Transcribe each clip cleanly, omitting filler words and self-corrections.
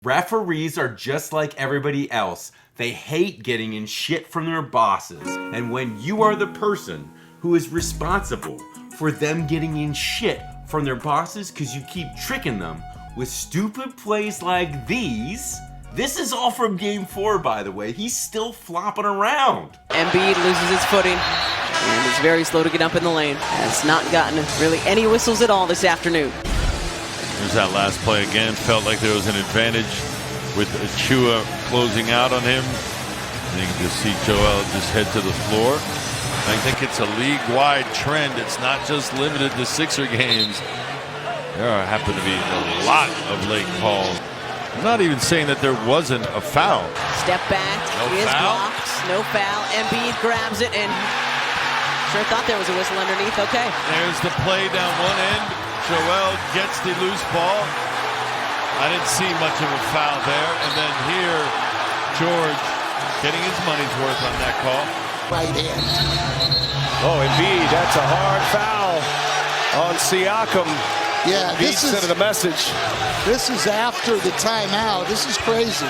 Referees are just like everybody else. They hate getting in shit from their bosses. And when you are the person who is responsible for them getting in shit from their bosses because you keep tricking them with stupid plays like these. This is all from Game 4, by the way. He's still flopping around. Embiid loses his footing and is very slow to get up in the lane. Has not gotten really any whistles at all this afternoon. There's that last play again. Felt like there was an advantage with Achua closing out on him. And you can just see Joel just head to the floor. I think it's a league-wide trend. It's not just limited to Sixer games. There happen to be a lot of late calls. I'm not even saying that there wasn't a foul. Step back, he is blocked, no foul. Embiid grabs it and sure thought there was a whistle underneath. Okay. There's the play down one end. Joel gets the loose ball. I didn't see much of a foul there. And then here, George getting his money's worth on that call. Right hand. Oh, Embiid, that's a hard foul on Siakam. Yeah, Embiid sent a message. This is after the timeout. This is crazy.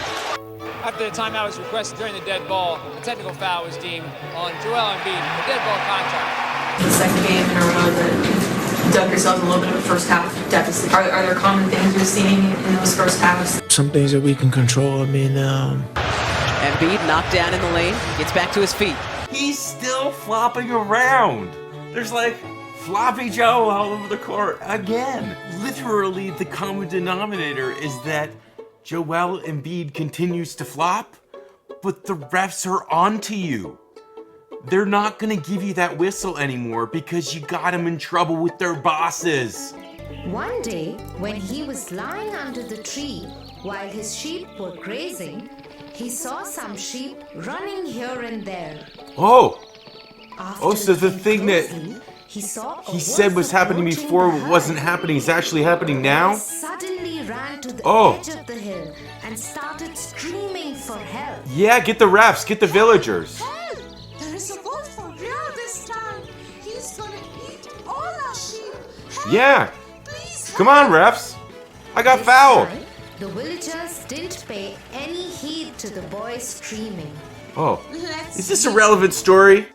After the timeout was requested during the dead ball, a technical foul was deemed on Joel Embiid, a dead ball contact. The second game in a row that you dug yourselves a little bit of a first half deficit. Are there common things you're seeing in those first halves? Some things that we can control. Embiid knocked down in the lane, gets back to his feet. He's still flopping around. There's like Floppy Jo all over the court again. Literally, the common denominator is that Joel Embiid continues to flop, but the refs are onto you. They're not gonna give you that whistle anymore because you got him in trouble with their bosses. One day, when he was lying under the tree while his sheep were grazing, he saw some sheep running here and there. Oh, After so the looking thing that closely, he said was happening before wasn't happening, is actually happening now? Suddenly ran to the Oh. edge of the hill and started screaming for help. Yeah, get the refs, get the villagers. Help! There is a wolf for real this time. He's gonna eat all our sheep. Help! Yeah, Please come on refs. I got This fouled. time, the villagers didn't pay any heed to the boy screaming. Oh, Let's is this a relevant story?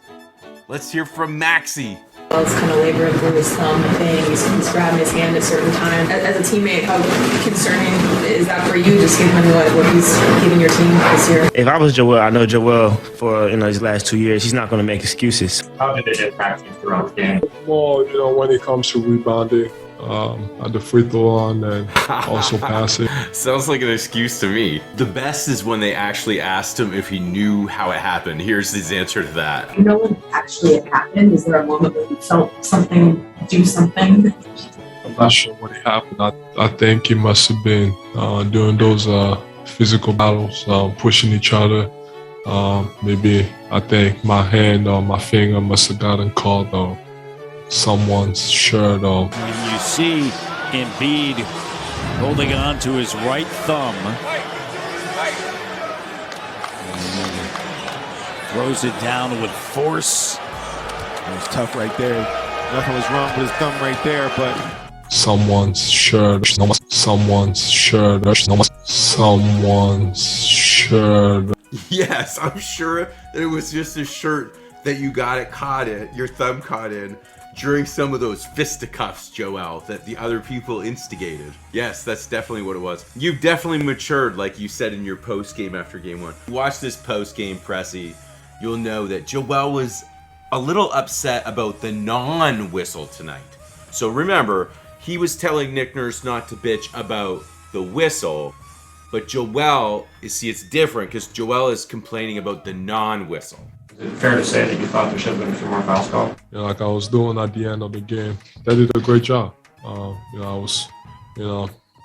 Let's hear from Maxie. It's kind of laboring through his thumb thing. He's grabbing his hand at a certain time. As a teammate, how concerning is that for you, just given what he's giving your team this year? If I was Joel, I know Joel for his last 2 years. He's not going to make excuses. How did it impact you throughout the game? Well, when it comes to rebounding, at the free throw line and also passing. Sounds like an excuse to me. The best is when they actually asked him if he knew how it happened. Here's his answer to that. You know when actually it happened? Is there a moment where you felt something, do something? I'm not sure what happened. I think it must have been during those physical battles, pushing each other. Maybe I think my hand or my finger must have gotten caught on someone's shirt. When you see Embiid holding on to his right thumb, throws it down with force. It was tough right there. Nothing was wrong with his thumb right there, but Someone's shirt. Yes, I'm sure that it was just a shirt that you your thumb caught in during some of those fisticuffs, Joel, that the other people instigated. Yes, that's definitely what it was. You've definitely matured, like you said in your post-game after game one. Watch this post-game, Pressy. You'll know that Joel was a little upset about the non-whistle tonight. So remember, he was telling Nick Nurse not to bitch about the whistle, but Joel, it's different because Joel is complaining about the non-whistle. Is it fair to say that you thought there should have been a few more fouls called? Like I was doing at the end of the game. They did a great job. I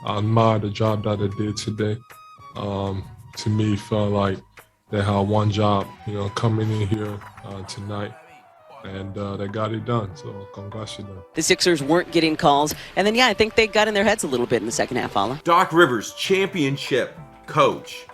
admire the job that they did today. To me, it felt like they had one job, coming in here tonight. And they got it done, so congrats to them. The Sixers weren't getting calls, and then I think they got in their heads a little bit in the second half, Ala. Doc Rivers, championship coach.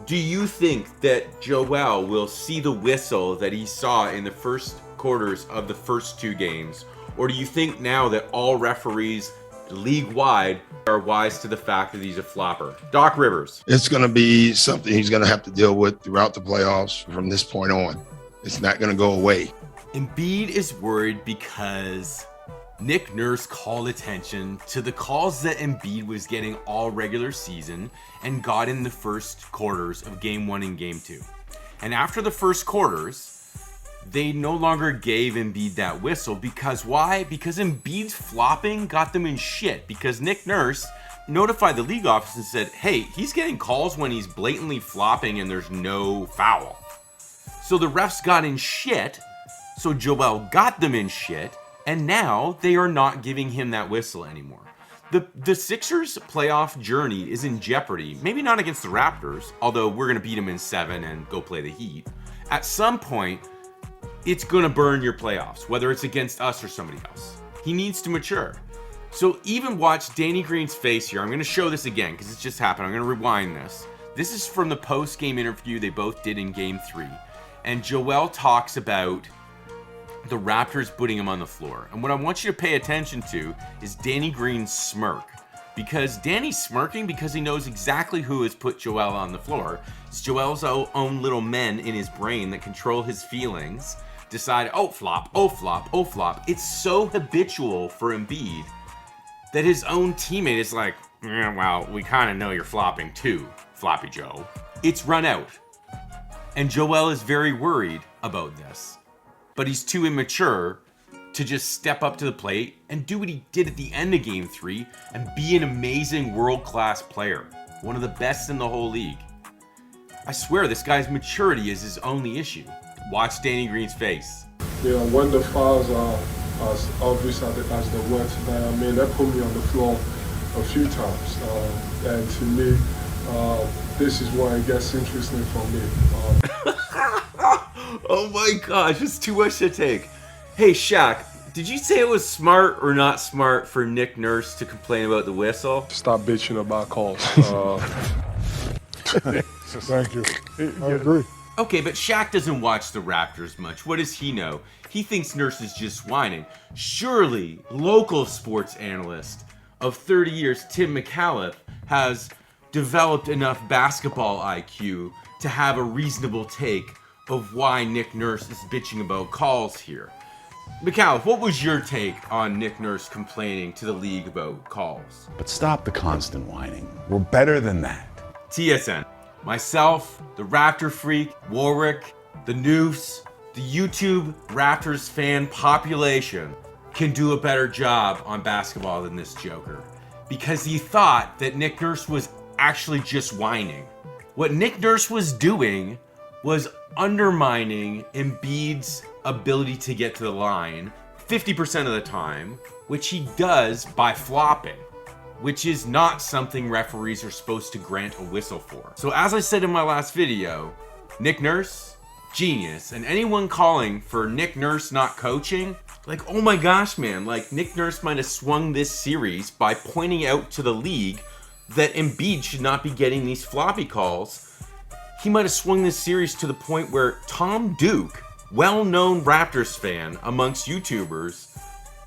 Do you think that Joel will see the whistle that he saw in the first quarters of the first two games? Or do you think now that all referees league-wide are wise to the fact that he's a flopper. Doc Rivers. It's going to be something he's going to have to deal with throughout the playoffs from this point on. It's not going to go away. Embiid is worried because Nick Nurse called attention to the calls that Embiid was getting all regular season and got in the first quarters of Game 1 and Game 2. And after the first quarters, they no longer gave Embiid that whistle because why? Because Embiid's flopping got them in shit because Nick Nurse notified the league office and said, hey, he's getting calls when he's blatantly flopping and there's no foul. So the refs got in shit, so Joel got them in shit, and now they are not giving him that whistle anymore. The Sixers playoff journey is in jeopardy. Maybe not against the Raptors, although we're going to beat them in 7 and go play the Heat. At some point, it's going to burn your playoffs, whether it's against us or somebody else. He needs to mature. So even watch Danny Green's face here. I'm going to show this again because it's just happened. I'm going to rewind this. This is from the post-game interview they both did in Game 3. And Joel talks about the Raptors putting him on the floor. And what I want you to pay attention to is Danny Green's smirk. Because Danny's smirking because he knows exactly who has put Joel on the floor. It's Joel's own little men in his brain that control his feelings. Decide, oh flop, oh flop, oh flop. It's so habitual for Embiid that his own teammate is like, yeah, well, we kind of know you're flopping too, Floppy Jo. It's run out. And Joel is very worried about this. But he's too immature to just step up to the plate and do what he did at the end of Game 3 and be an amazing world-class player. One of the best in the whole league. I swear this guy's maturity is his only issue. Watch Danny Green's face. Yeah, when the fouls are as obvious as they were tonight, I mean, they put me on the floor a few times. And to me, this is why it gets interesting for me. Oh my gosh, it's too much to take. Hey Shaq, did you say it was smart or not smart for Nick Nurse to complain about the whistle? Stop bitching about calls. Thank you. I agree. Okay, but Shaq doesn't watch the Raptors much. What does he know? He thinks Nurse is just whining. Surely, local sports analyst of 30 years, Tim McAuliffe, has developed enough basketball IQ to have a reasonable take of why Nick Nurse is bitching about calls here. McAuliffe, what was your take on Nick Nurse complaining to the league about calls? But stop the constant whining. We're better than that. TSN. Myself, the Raptor Freak, Warwick, the Noose, the YouTube Raptors fan population can do a better job on basketball than this joker. Because he thought that Nick Nurse was actually just whining. What Nick Nurse was doing was undermining Embiid's ability to get to the line 50% of the time, which he does by flopping, which is not something referees are supposed to grant a whistle for. So as I said in my last video, Nick Nurse, genius, and anyone calling for Nick Nurse not coaching, like, oh my gosh, man, like Nick Nurse might have swung this series by pointing out to the league that Embiid should not be getting these floppy calls. He might have swung this series to the point where Tom Duke, well-known Raptors fan amongst YouTubers,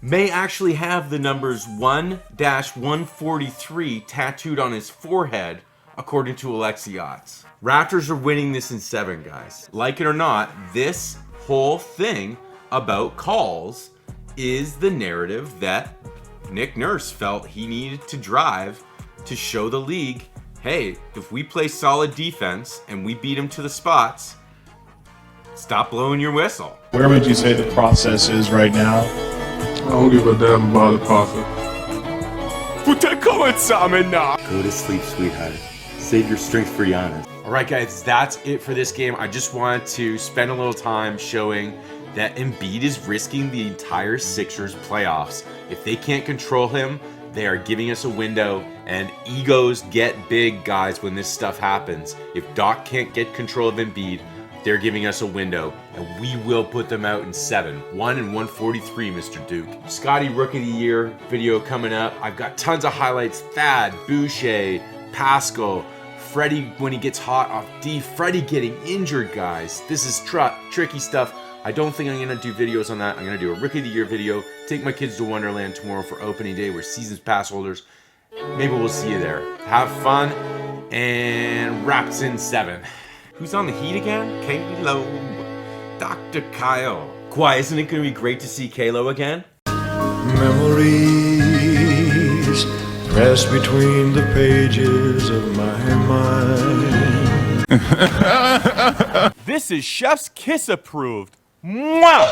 may actually have the numbers 1-143 tattooed on his forehead, according to Alexiot's. Raptors are winning this in 7, guys. Like it or not, this whole thing about calls is the narrative that Nick Nurse felt he needed to drive to show the league, hey, if we play solid defense and we beat them to the spots, stop blowing your whistle. Where would you say the process is right now? I don't give a damn about the process. Go to sleep, sweetheart. Save your strength for Giannis. Alright guys, that's it for this game. I just wanted to spend a little time showing that Embiid is risking the entire Sixers playoffs. If they can't control him, they are giving us a window, and egos get big, guys, when this stuff happens. If Doc can't get control of Embiid, they're giving us a window, and we will put them out in 7. 1-143, Mr. Duke. Scotty Rookie of the Year video coming up. I've got tons of highlights. Thad, Boucher, Pascal, Freddie when he gets hot off D. Freddie getting injured, guys. This is tricky stuff. I don't think I'm going to do videos on that. I'm going to do a Rookie of the Year video, take my kids to Wonderland tomorrow for opening day. We're seasons pass holders. Maybe we'll see you there. Have fun, and Raps in 7. Who's on the Heat again? Kalo. Dr. Kyle. Kawhi, isn't it going to be great to see Kalo again? Memories pressed between the pages of my mind. This is Chef's Kiss approved. Mwah!